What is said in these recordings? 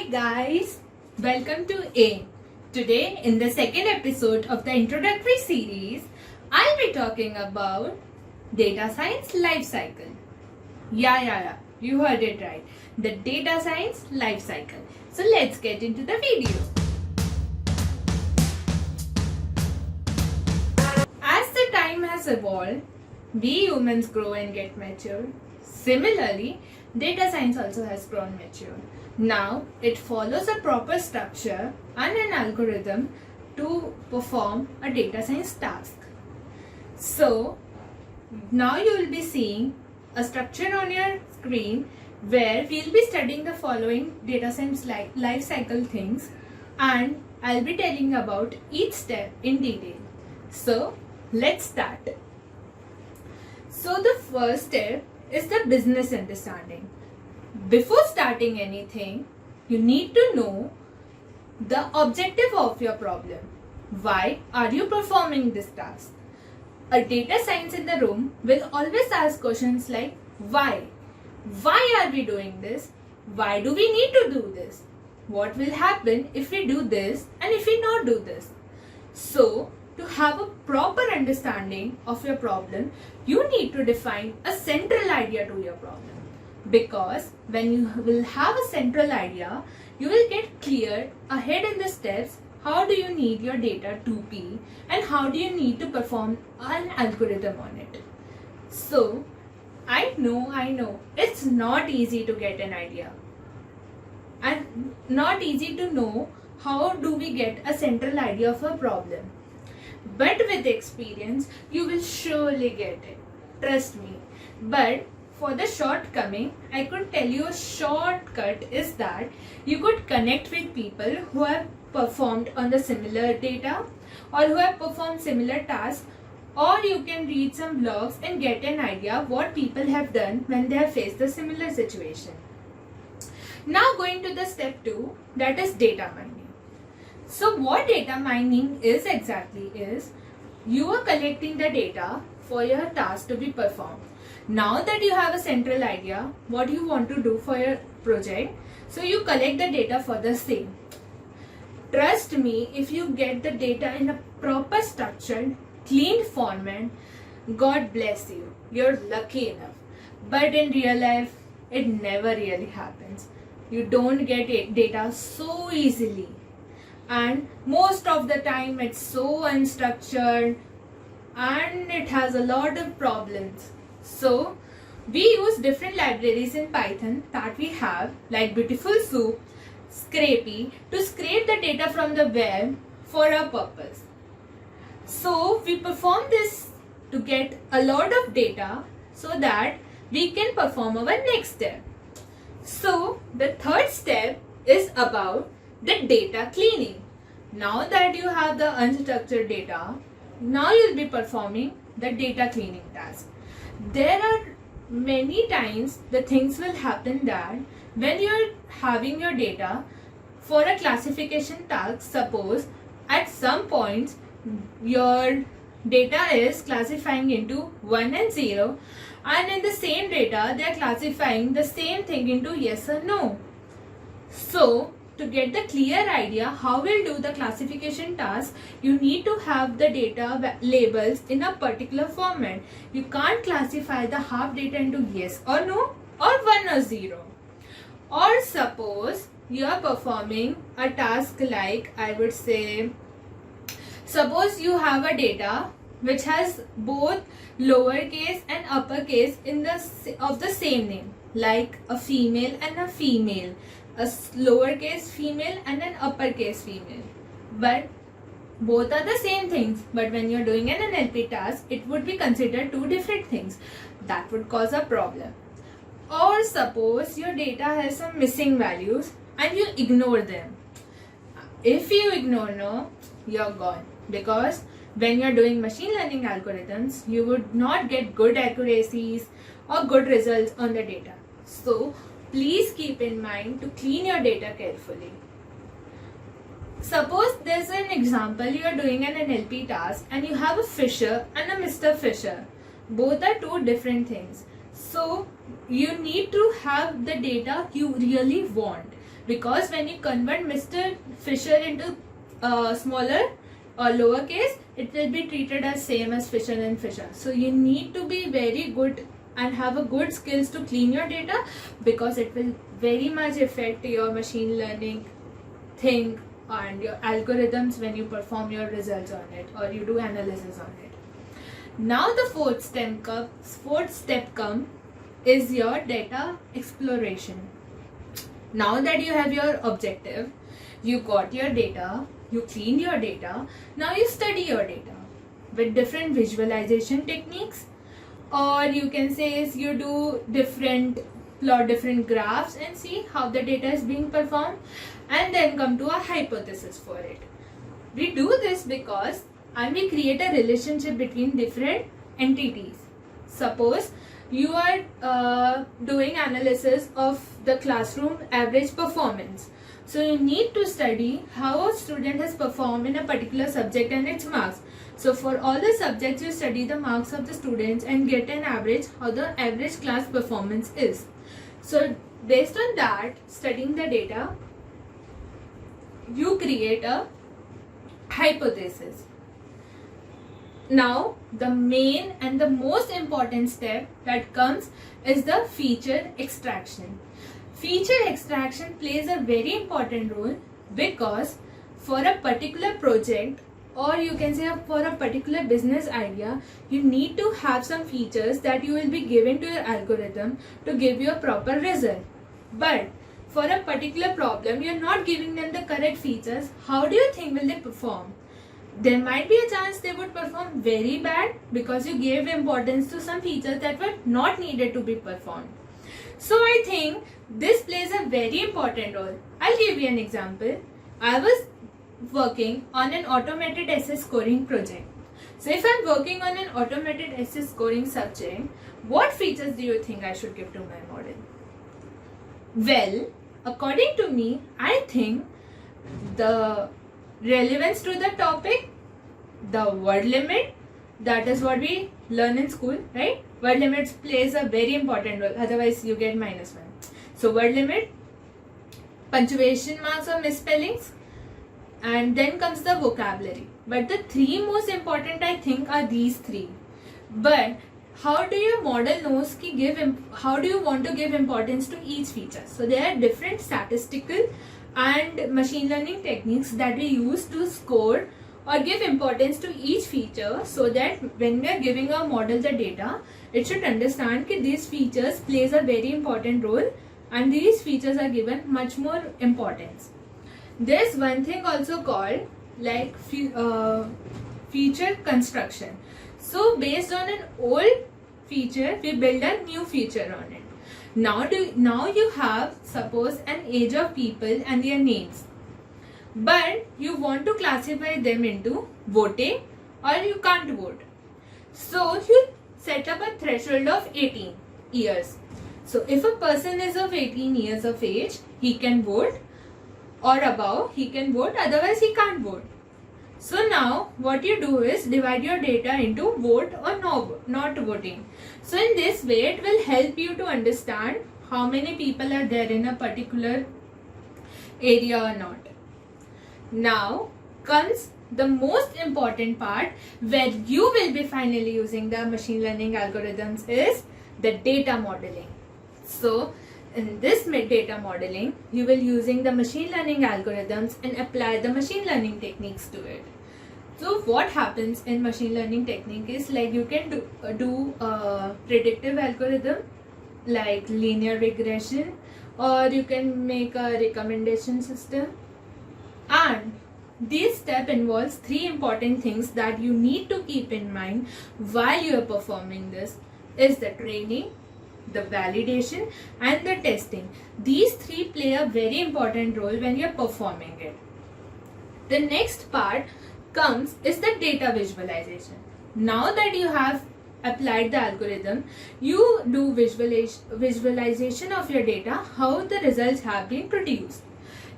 Hi guys, welcome to A. Today in the second episode of the introductory series, I'll be talking about data science life cycle. Yeah, you heard it right. The data science life cycle. So let's get into the video. As the time has evolved, we humans grow and get mature. Similarly, data science also has grown mature. Now, it follows a proper structure and an algorithm to perform a data science task. So, now you will be seeing a structure on your screen where we'll be studying the following data science life cycle things, and I'll be telling about each step in detail. So, let's start. So, the first step is the business understanding. Before starting anything, you need to know the objective of your problem. Why are you performing this task? A data science in the room will always ask questions like why? Why are we doing this? Why do we need to do this? What will happen if we do this and if we not do this? So, to have a proper understanding of your problem, you need to define a central idea to your problem. Because when you will have a central idea, you will get clear ahead in the steps how do you need your data to be and how do you need to perform an algorithm on it. So, I know, it's not easy to get an idea and not easy to know how do we get a central idea of a problem. But with experience, you will surely get it. Trust me. But for the shortcoming, I could tell you a shortcut is that you could connect with people who have performed on the similar data or who have performed similar tasks, or you can read some blogs and get an idea what people have done when they have faced a similar situation. Now going to the step 2, that is data mining. So what data mining is exactly is you are collecting the data for your task to be performed. Now that you have a central idea what you want to do for your project, so you collect the data for the same. Trust me, if you get the data in a proper structured, clean format, God bless you. You're lucky enough. But in real life, it never really happens. You don't get data so easily. And most of the time it's so unstructured and it has a lot of problems. So we use different libraries in Python that we have like Beautiful Soup, Scrapy to scrape the data from the web for our purpose. So we perform this to get a lot of data so that we can perform our next step. So the third step is about the data cleaning. Now that you have the unstructured data, now you'll be performing the data cleaning task. There are many times the things will happen that when you're having your data for a classification task, suppose at some points your data is classifying into 1 and 0, and in the same data they are classifying the same thing into yes or no. So to get the clear idea how we'll do the classification task, you need to have the data labels in a particular format. You can't classify the half data into yes or no or 1 or 0. Or suppose you are performing a task like, I would say, suppose you have a data which has both lowercase and uppercase of the same name, like a female and a female, a lowercase female and an uppercase female, but both are the same things. But when you're doing an NLP task, it would be considered two different things. That would cause a problem. Or suppose your data has some missing values and you ignore them. If you ignore no, you're gone. Because when you're doing machine learning algorithms, you would not get good accuracies or good results on the data. So please keep in mind to clean your data carefully. Suppose there's an example, you are doing an NLP task and you have a Fisher and a Mr. Fisher. Both are two different things. So you need to have the data you really want. because when you convert Mr. Fisher into smaller or lowercase, it will be treated as same as Fisher and Fisher. So you need to be very good and have a good skills to clean your data, because it will very much affect your machine learning thing and your algorithms when you perform your results on it or you do analysis on it. Now the fourth step comes is your data exploration. Now that you have your objective, you got your data, you clean your data, now you study your data with different visualization techniques, or you can say is you do plot different graphs and see how the data is being performed, and then come to a hypothesis for it. We do this because we create a relationship between different entities. Suppose you are doing analysis of the classroom average performance. So you need to study how a student has performed in a particular subject and its marks. So for all the subjects, you study the marks of the students and get an average, how the average class performance is. So based on that, studying the data, you create a hypothesis. Now the main and the most important step that comes is the feature extraction. Feature extraction plays a very important role, because for a particular project, or you can say for a particular business idea, you need to have some features that you will be giving to your algorithm to give you a proper result. But for a particular problem, you are not giving them the correct features. How do you think will they perform? There might be a chance they would perform very bad because you gave importance to some features that were not needed to be performed. So I think this plays a very important role. I'll give you an example. I was working on an automated essay scoring project. So if I'm working on an automated essay scoring subject, what features do you think I should give to my model? Well, according to me, I think the relevance to the topic, the word limit, that is what we learn in school, right? Word limits plays a very important role, otherwise you get -1. So word limit, punctuation marks or misspellings, and then comes the vocabulary. But the three most important, I think, are these three. But how do your model knows how do you want to give importance to each feature? So there are different statistical and machine learning techniques that we use to score or give importance to each feature, so that when we are giving our model the data, it should understand that these features plays a very important role and these features are given much more importance. There's one thing also called like feature construction. So based on an old feature, we build a new feature on it. Now you have, suppose, an age of people and their names, but you want to classify them into voting or you can't vote. So you set up a threshold of 18 years. So if a person is of 18 years of age, he can vote, or above he can vote, otherwise he can't vote. So now what you do is divide your data into vote or not voting. So in this way it will help you to understand how many people are there in a particular area or not. Now comes the most important part where you will be finally using the machine learning algorithms, is the data modeling. So in this data modeling, you will using the machine learning algorithms and apply the machine learning techniques to it. So what happens in machine learning technique is like you can do a predictive algorithm like linear regression, or you can make a recommendation system. And this step involves three important things that you need to keep in mind while you are performing this, is the training, the validation and the testing. These three play a very important role when you are performing it. The next part comes is the data visualization. Now that you have applied the algorithm, you do visualization of your data, how the results have been produced.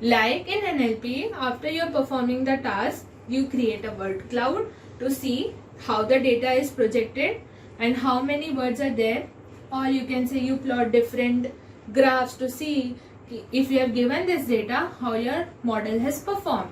Like in NLP, after you are performing the task, you create a word cloud to see how the data is projected and how many words are there, or you can say you plot different graphs to see if you have given this data, how your model has performed.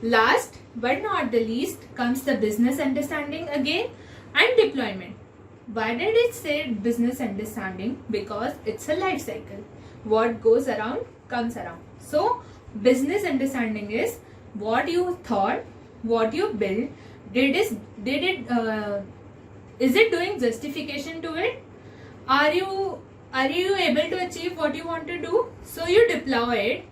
Last but not the least comes the business understanding again and deployment. Why did it say business understanding? Because it's a life cycle. What goes around comes around. So business understanding is what you thought, what you built, is it doing justification to it? Are you able to achieve what you want to do? So you deploy it,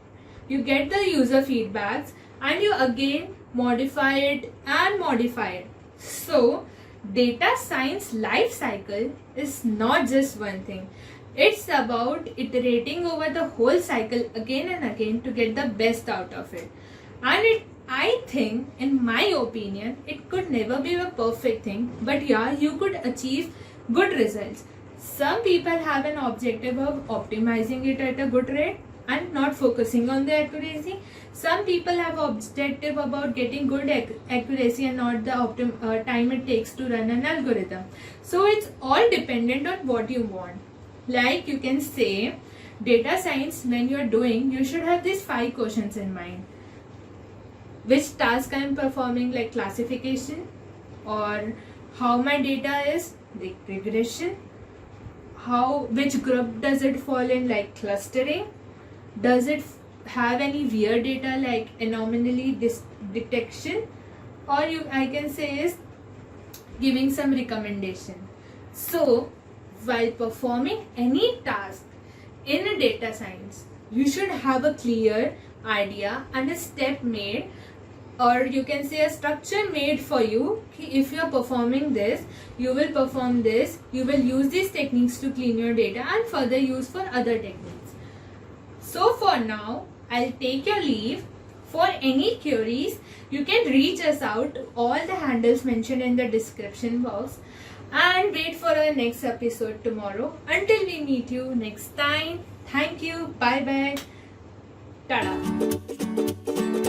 you get the user feedbacks, and you again modify it and modify it. So data science life cycle is not just one thing. It's about iterating over the whole cycle again and again to get the best out of it. And I think, in my opinion, it could never be a perfect thing, but yeah, you could achieve good results. Some people have an objective of optimizing it at a good rate and not focusing on the accuracy. Some people have objective about getting good accuracy and not the time it takes to run an algorithm. So it's all dependent on what you want. Like you can say, data science, when you're doing, you should have these 5 questions in mind. Which task I am performing, like classification, or how my data is, like regression, which group does it fall in, like clustering, does it have any weird data like anomaly detection, or I can say is giving some recommendation. So while performing any task in a data science, you should have a clear idea and a step made, or you can say a structure made for you. If you are performing this, you will perform this, you will use these techniques to clean your data and further use for other techniques. So for now, I'll take your leave. For any queries, you can reach us out to all the handles mentioned in the description box, and wait for our next episode tomorrow. Until we meet you next time, thank you, bye bye, tada.